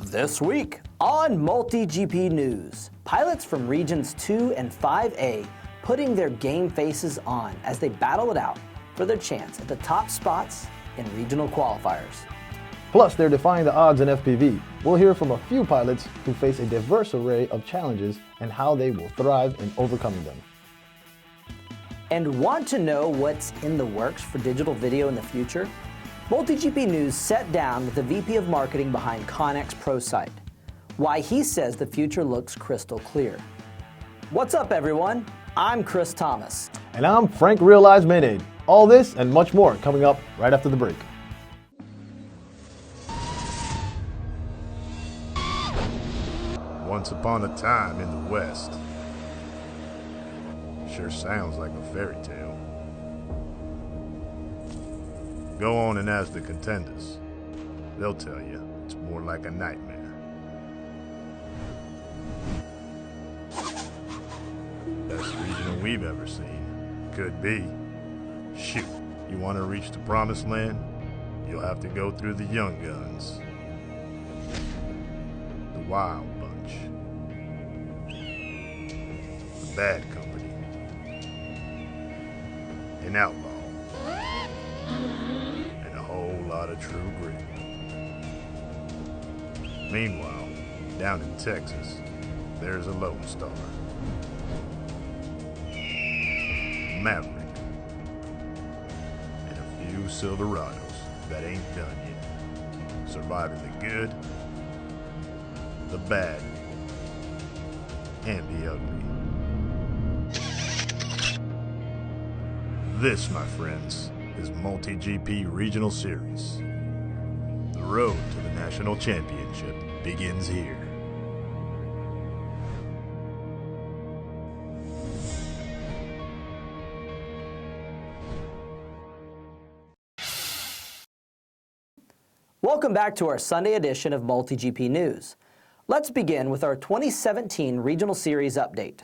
This week on MultiGP News, pilots from Regions 2 and 5A putting their game faces on as they battle it out for their chance at the top spots in regional qualifiers. Plus, they're defying the odds in FPV. We'll hear from a few pilots who face a diverse array of challenges and how they will thrive in overcoming them. And want to know what's in the works for digital video in the future? MultiGP News sat down with the VP of Marketing behind Connex ProSight. Why he says the future looks crystal clear. What's up, everyone? I'm Chris Thomas. And I'm Frank Realized Maynade. All this and much more coming up right after the break. Once upon a time in the West. Sure sounds like a fairy tale. Go on and ask the contenders. They'll tell you it's more like a nightmare. Best regional we've ever seen. Could be. Shoot, you want to reach the promised land? You'll have to go through the young guns. The wild bunch. The bad company. An outlaw. And a whole lot of true grit. Meanwhile, down in Texas, there's a Lone Star. Maverick. And a few Silverados that ain't done yet. Surviving the good, the bad, and the ugly. This, my friends, is MultiGP Regional Series. The road to the National Championship begins here. Welcome back to our Sunday edition of MultiGP News. Let's begin with our 2017 Regional Series update.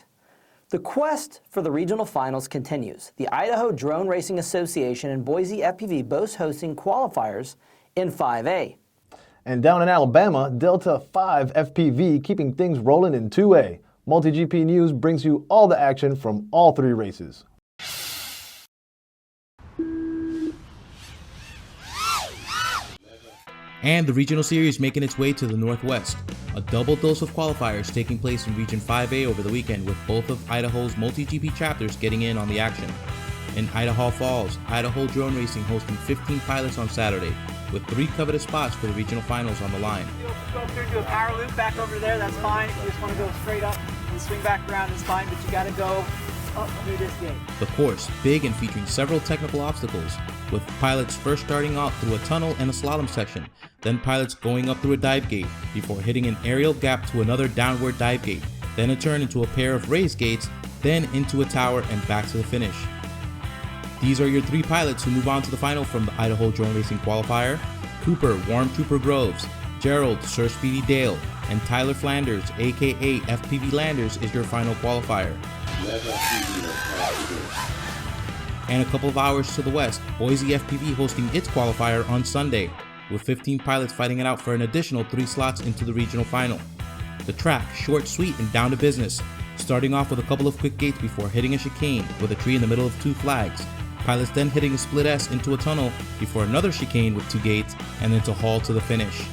The quest for the regional finals continues. The Idaho Drone Racing Association and Boise FPV both hosting qualifiers in 5A. And down in Alabama, Delta 5 FPV keeping things rolling in 2A. MultiGP News brings you all the action from all three races. And the regional series making its way to the Northwest. A double dose of qualifiers taking place in Region 5A over the weekend, with both of Idaho's MultiGP chapters getting in on the action. In Idaho Falls, Idaho Drone Racing hosting 15 pilots on Saturday, with 3 coveted spots for the regional finals on the line. Go through and do a power loop back over there, that's fine. If you just want to go straight up and swing back around, it's fine, but you got to go up through this gate. The course, big and featuring several technical obstacles, with pilots first starting out through a tunnel and a slalom section, then pilots going up through a dive gate before hitting an aerial gap to another downward dive gate, then a turn into a pair of raised gates, then into a tower and back to the finish. These are your 3 pilots who move on to the final from the Idaho Drone Racing Qualifier. Cooper Warm Trooper Groves, Gerald Sir Speedy Dale, and Tyler Flanders, aka FPV Landers, is your final qualifier. And a couple of hours to the west, Boise FPV hosting its qualifier on Sunday, with 15 pilots fighting it out for an additional 3 slots into the regional final. The track, short, sweet, and down to business, starting off with a couple of quick gates before hitting a chicane with a tree in the middle of 2 flags. Pilots then hitting a split S into a tunnel before another chicane with 2 gates, and then to haul to the finish.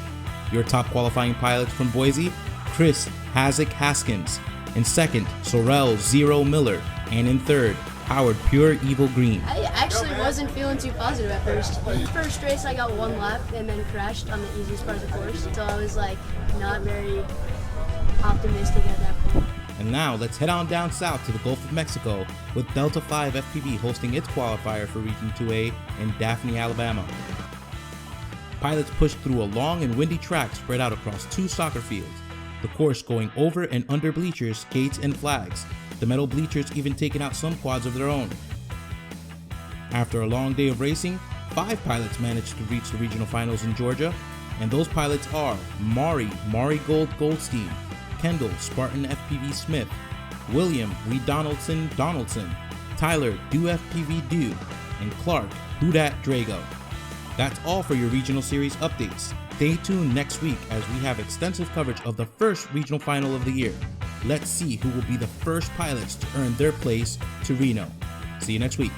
Your top qualifying pilots from Boise, Chris Hazik Haskins. In second, Sorrel Zero Miller. And in third, Howard Pure Evil Green. I actually wasn't feeling too positive at first. In the first race, I got 1 lap and then crashed on the easiest part of the course. So I was like not very optimistic at that point. And now let's head on down south to the Gulf of Mexico, with Delta 5 FPV hosting its qualifier for Region 2A in Daphne, Alabama. Pilots pushed through a long and windy track spread out across 2 soccer fields, the course going over and under bleachers, gates, and flags, the metal bleachers even taking out some quads of their own. After a long day of racing, 5 pilots managed to reach the regional finals in Georgia, and those pilots are Mari Gold Goldstein, Kendall Spartan FPV Smith, William Wee Donaldson, Tyler Do FPV Do, and Clark Who Dat Drago. That's all for your regional series updates. Stay tuned next week as we have extensive coverage of the first regional final of the year. Let's see who will be the first pilots to earn their place to Reno. See you next week.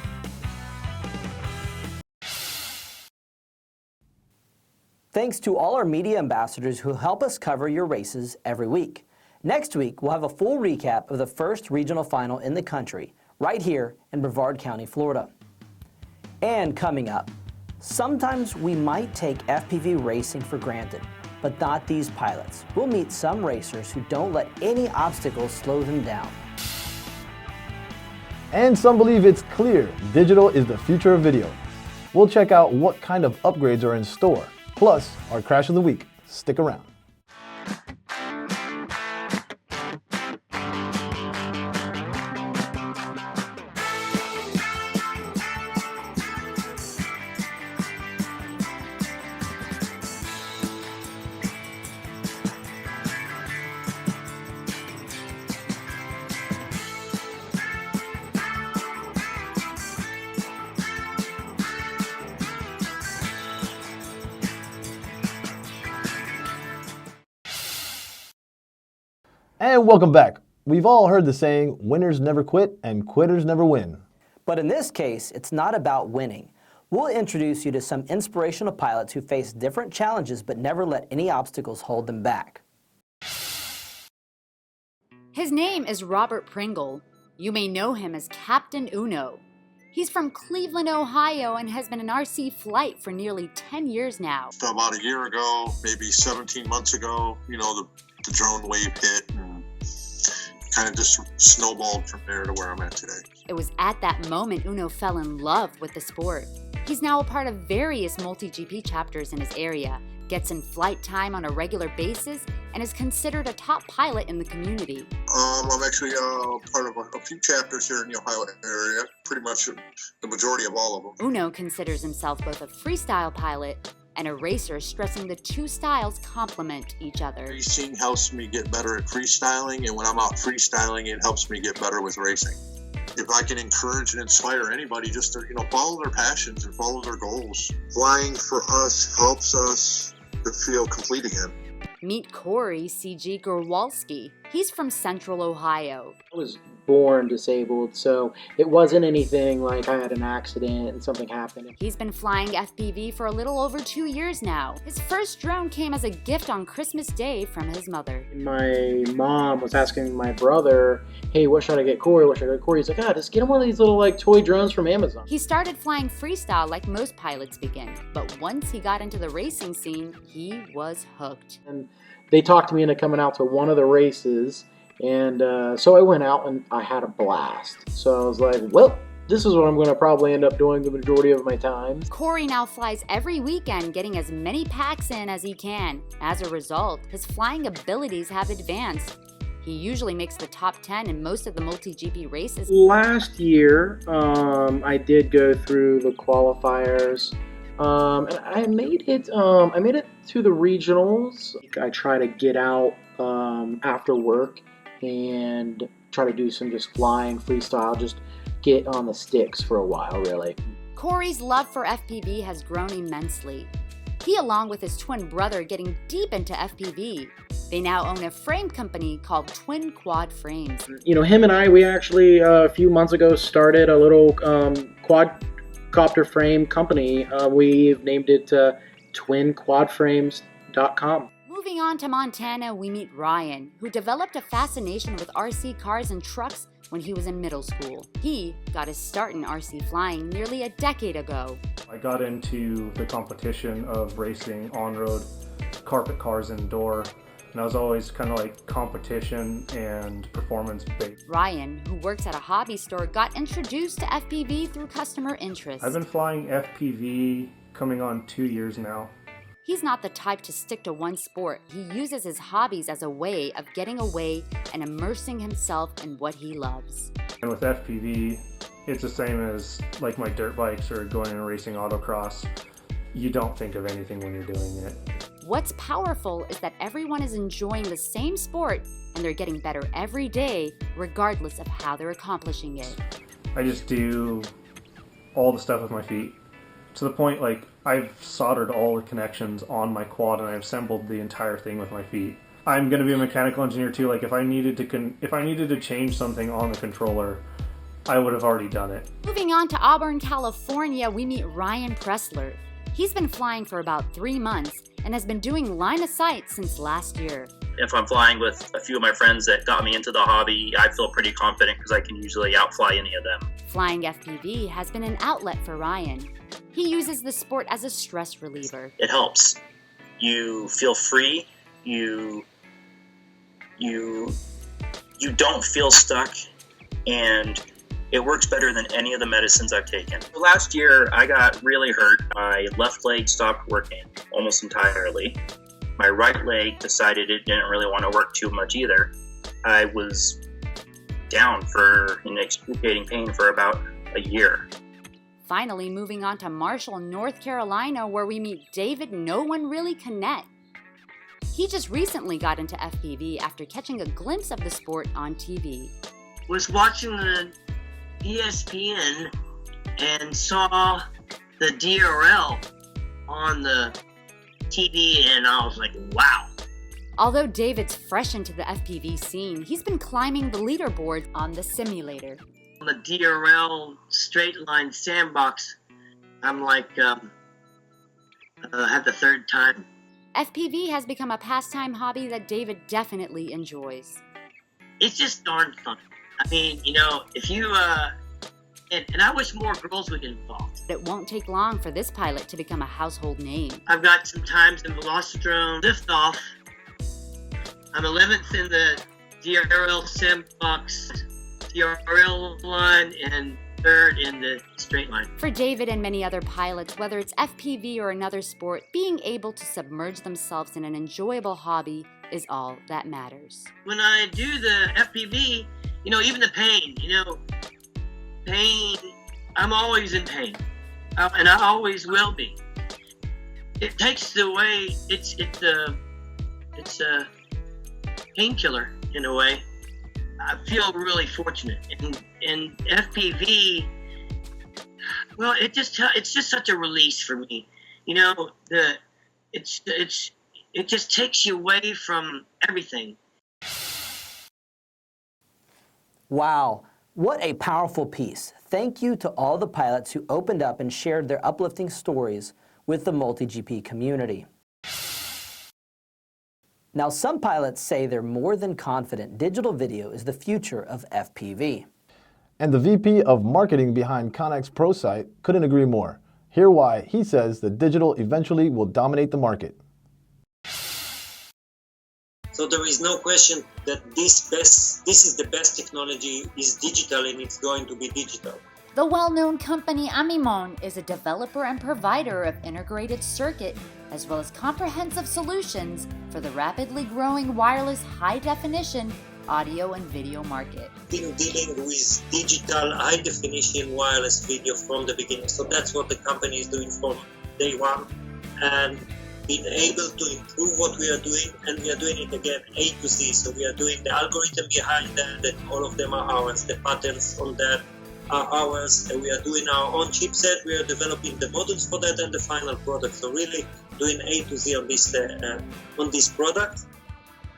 Thanks to all our media ambassadors who help us cover your races every week. Next week, we'll have a full recap of the first regional final in the country, right here in Brevard County, Florida. And coming up, sometimes we might take FPV racing for granted, but not these pilots. We'll meet some racers who don't let any obstacles slow them down. And some believe it's clear digital is the future of video. We'll check out what kind of upgrades are in store, plus our Crash of the Week. Stick around. And welcome back. We've all heard the saying, winners never quit and quitters never win. But in this case, it's not about winning. We'll introduce you to some inspirational pilots who face different challenges but never let any obstacles hold them back. His name is Robert Pringle. You may know him as Captain Uno. He's from Cleveland, Ohio, and has been in RC flight for nearly 10 years now. About a year ago, maybe 17 months ago, the drone wave hit and kind of just snowballed from there to where I'm at today. It was at that moment Uno fell in love with the sport. He's now a part of various MultiGP chapters in his area, gets in flight time on a regular basis, and is considered a top pilot in the community. I'm actually part of a few chapters here in the Ohio area, pretty much the majority of all of them. Uno considers himself both a freestyle pilot and a racer, stressing the two styles complement each other. Racing helps me get better at freestyling, and when I'm out freestyling, it helps me get better with racing. If I can encourage and inspire anybody just to, follow their passions and follow their goals. Flying for us helps us to feel complete again. Meet Corey C.G. Gorwalski. He's from Central Ohio. I was born disabled, so it wasn't anything like I had an accident and something happened. He's been flying FPV for a little over 2 years now. His first drone came as a gift on Christmas Day from his mother. My mom was asking my brother, hey, what should I get Corey? What should I get Corey? He's like, just get him one of these little toy drones from Amazon. He started flying freestyle like most pilots begin, but once he got into the racing scene, he was hooked. And they talked me into coming out to one of the races, and so I went out and I had a blast. So I was like, well, this is what I'm going to probably end up doing the majority of my time. Corey now flies every weekend, getting as many packs in as he can. As a result, his flying abilities have advanced. He usually makes the top 10 in most of the MultiGP races. Last year, I did go through the qualifiers. And I made it. I made it to the regionals. I try to get out after work and try to do some just flying freestyle. Just get on the sticks for a while, really. Corey's love for FPV has grown immensely. He, along with his twin brother, getting deep into FPV. They now own a frame company called Twin Quad Frames. Him and I, we actually a few months ago started a little quadcopter frame company. We've named it twinquadframes.com. Moving on to Montana, we meet Ryan, who developed a fascination with RC cars and trucks when he was in middle school. He got his start in RC flying nearly a decade ago. I got into the competition of racing on-road carpet cars indoor, and I was always kind of like competition and performance-based. Ryan, who works at a hobby store, got introduced to FPV through customer interest. I've been flying FPV coming on 2 years now. He's not the type to stick to one sport. He uses his hobbies as a way of getting away and immersing himself in what he loves. And with FPV, it's the same as like my dirt bikes or going and racing autocross. You don't think of anything when you're doing it. What's powerful is that everyone is enjoying the same sport and they're getting better every day, regardless of how they're accomplishing it. I just do all the stuff with my feet. to the point like I've soldered all the connections on my quad and I've assembled the entire thing with my feet. I'm going to be a mechanical engineer too. Like if I needed to change something on the controller, I would have already done it. Moving on to Auburn, California, we meet Ryan Pressler. He's been flying for about 3 months and has been doing line of sight since last year. If I'm flying with a few of my friends that got me into the hobby, I feel pretty confident because I can usually outfly any of them. Flying FPV has been an outlet for Ryan. He uses the sport as a stress reliever. It helps. You feel free. You don't feel stuck, and it works better than any of the medicines I've taken. Last year, I got really hurt. My left leg stopped working almost entirely. My right leg decided it didn't really want to work too much either. I was down in excruciating pain for about a year. Finally, moving on to Marshall, North Carolina, where we meet David No One Really Connect. He just recently got into FPV after catching a glimpse of the sport on TV. Was watching the ESPN and saw the DRL on the TV, and I was like, wow. Although David's fresh into the FPV scene, he's been climbing the leaderboard on the simulator. On the DRL straight line sandbox, I'm like at the 3rd time. FPV has become a pastime hobby that David definitely enjoys. It's just darn fun. I mean, if you, and I wish more girls would get involved. It won't take long for this pilot to become a household name. I've got some times in Velocitron liftoff. I'm 11th in the DRL sandbox, DRL line, and 3rd in the straight line. For David and many other pilots, whether it's FPV or another sport, being able to submerge themselves in an enjoyable hobby is all that matters. When I do the FPV, even the pain, pain, I'm always in pain, and I always will be. It takes away, it's a painkiller in a way. I feel really fortunate. And FPV, well, it's just such a release for me. It just takes you away from everything. Wow, what a powerful piece. Thank you to all the pilots who opened up and shared their uplifting stories with the MultiGP community. Now, some pilots say they're more than confident digital video is the future of FPV. And the VP of Marketing behind Connex Pro Site couldn't agree more. Hear why he says that digital eventually will dominate the market. So there is no question that this is the best technology, is digital, and it's going to be digital. The well-known company Amimon is a developer and provider of integrated circuit as well as comprehensive solutions for the rapidly growing wireless high-definition audio and video market. Been dealing with digital high-definition wireless video from the beginning, so that's what the company is doing from day one, and being able to improve what we are doing, and we are doing it again A to Z. So we are doing the algorithm behind that all of them are ours, the patents on that are ours, and we are doing our own chipset, we are developing the modules for that and the final product. So really doing A to Z on this product.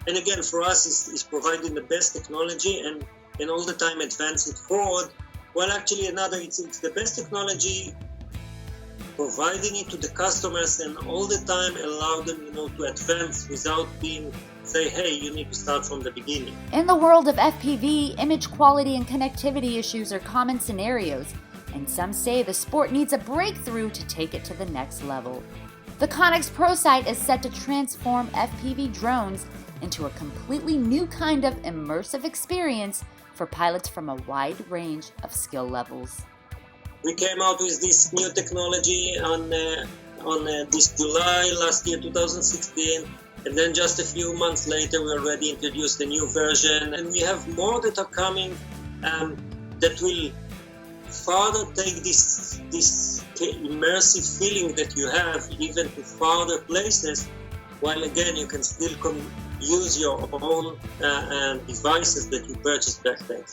And again, for us is providing the best technology and all the time advance it forward. Well, actually it's the best technology, providing it to the customers and all the time allow them, to advance without being say, hey, you need to start from the beginning. In the world of FPV, image quality and connectivity issues are common scenarios, and some say the sport needs a breakthrough to take it to the next level. The Connex Pro Site is set to transform FPV drones into a completely new kind of immersive experience for pilots from a wide range of skill levels. We came out with this new technology on this July last year, 2016, and then just a few months later we already introduced a new version, and we have more that are coming that will further take this immersive feeling that you have even to farther places, while again you can still use your own devices that you purchased back then.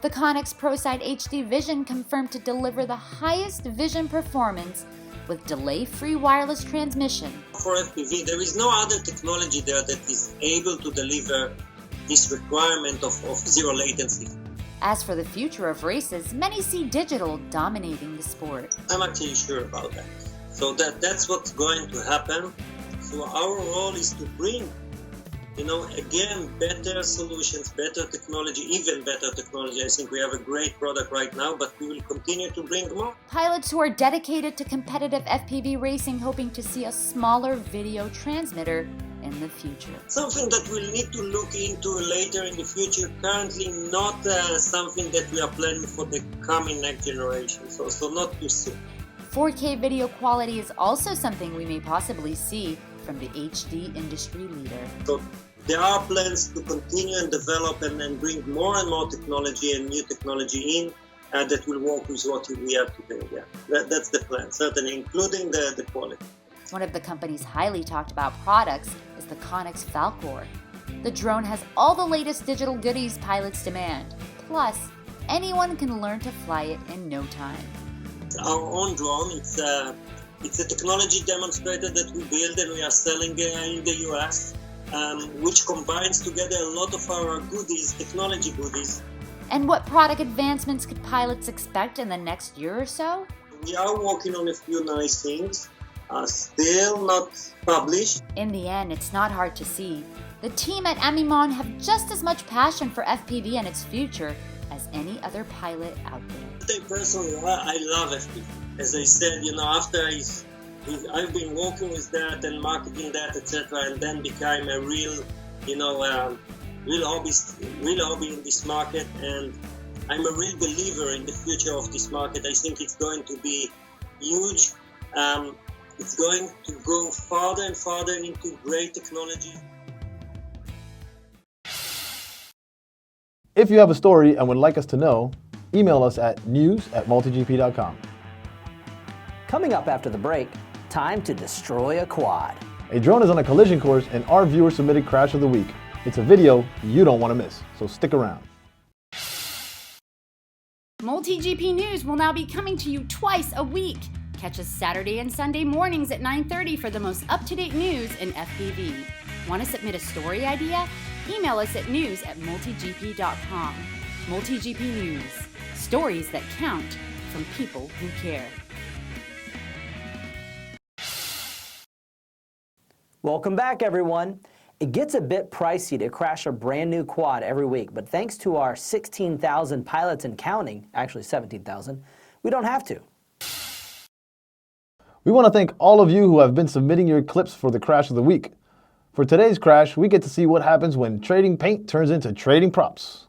The Connex ProSight HD Vision confirmed to deliver the highest vision performance with delay-free wireless transmission. For FPV, there is no other technology there that is able to deliver this requirement of zero latency. As for the future of races, many see digital dominating the sport. I'm actually sure about that. So that's what's going to happen. So our role is to bring, again, better solutions, better technology, even better technology. I think we have a great product right now, but we will continue to bring more. Pilots who are dedicated to competitive FPV racing hoping to see a smaller video transmitter in the future. Something that we'll need to look into later in the future. Currently not something that we are planning for the coming next generation, so not too soon. 4K video quality is also something we may possibly see from the HD industry leader. So there are plans to continue and develop and bring more and more technology and new technology in that will work with what we have today. Yeah, that's the plan, certainly, including the quality. One of the company's highly talked about products is the Connex Falcor. The drone has all the latest digital goodies pilots demand. Plus, anyone can learn to fly it in no time. Our own drone, it's a technology demonstrator that we build and we are selling in the US, which combines together a lot of our goodies, technology goodies. And what product advancements could pilots expect in the next year or so? We are working on a few nice things. Still not published. In the end, it's not hard to see. The team at Amimon have just as much passion for FPV and its future as any other pilot out there. Personally, I love FPV. As I said, after I've been working with that and marketing that, etc., and then became a real hobby in this market, and I'm a real believer in the future of this market. I think it's going to be huge. It's going to go farther and farther into great technology. If you have a story and would like us to know, email us at news@multigp.com. Coming up after the break, time to destroy a quad. A drone is on a collision course and our viewer submitted Crash of the Week. It's a video you don't want to miss, so stick around. MultiGP News will now be coming to you twice a week. Catch us Saturday and Sunday mornings at 9:30 for the most up-to-date news in FPV. Want to submit a story idea? Email us at news@multigp.com. MultiGP News. Stories that count from people who care. Welcome back, everyone. It gets a bit pricey to crash a brand new quad every week, but thanks to our 16,000 pilots and counting, actually 17,000, we don't have to. We want to thank all of you who have been submitting your clips for the Crash of the Week. For today's Crash, we get to see what happens when trading paint turns into trading props.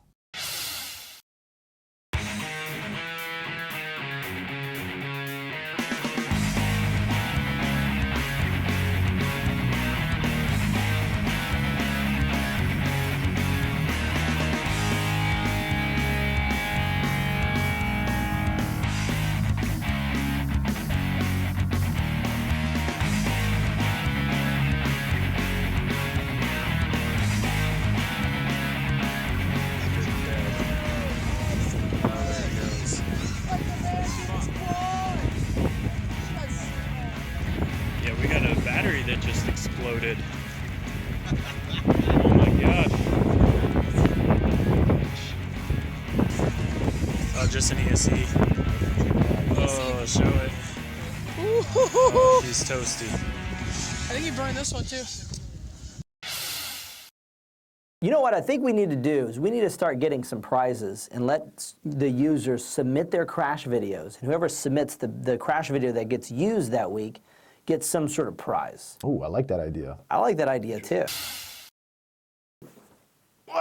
That just exploded. Oh my god. Oh, just an ESC. Oh, show it. Oh, he's toasty. I think he burned this one too. You know what I think we need to do is we need to start getting some prizes and let the users submit their crash videos. And whoever submits the crash video that gets used that week gets some sort of prize. Oh, I like that idea. I like that idea too.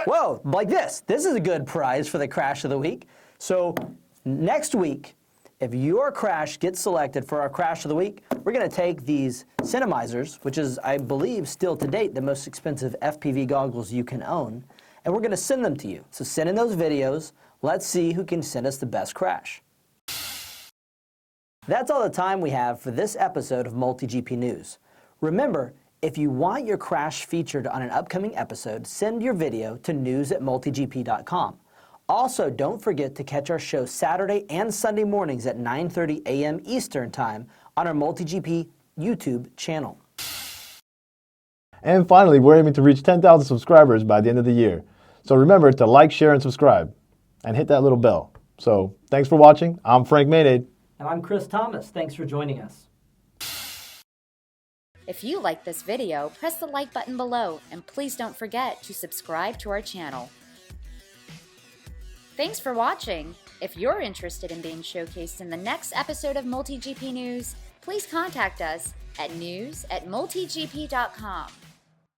Whoa, like this. This is a good prize for the crash of the week. So next week, if your crash gets selected for our crash of the week, we're going to take these Cinemizers, which is, I believe, still to date, the most expensive FPV goggles you can own, and we're going to send them to you. So send in those videos. Let's see who can send us the best crash. That's all the time we have for this episode of MultiGP News. Remember, if you want your crash featured on an upcoming episode, send your video to news@multigp.com. Also, don't forget to catch our show Saturday and Sunday mornings at 9:30 a.m. Eastern Time on our MultiGP YouTube channel. And finally, we're aiming to reach 10,000 subscribers by the end of the year. So remember to like, share, and subscribe. And hit that little bell. So thanks for watching. I'm Frank Maynade. And I'm Chris Thomas. Thanks for joining us. If you like this video, press the like button below, and please don't forget to subscribe to our channel. Thanks for watching. If you're interested in being showcased in the next episode of MultiGP News, please contact us at news@multigp.com.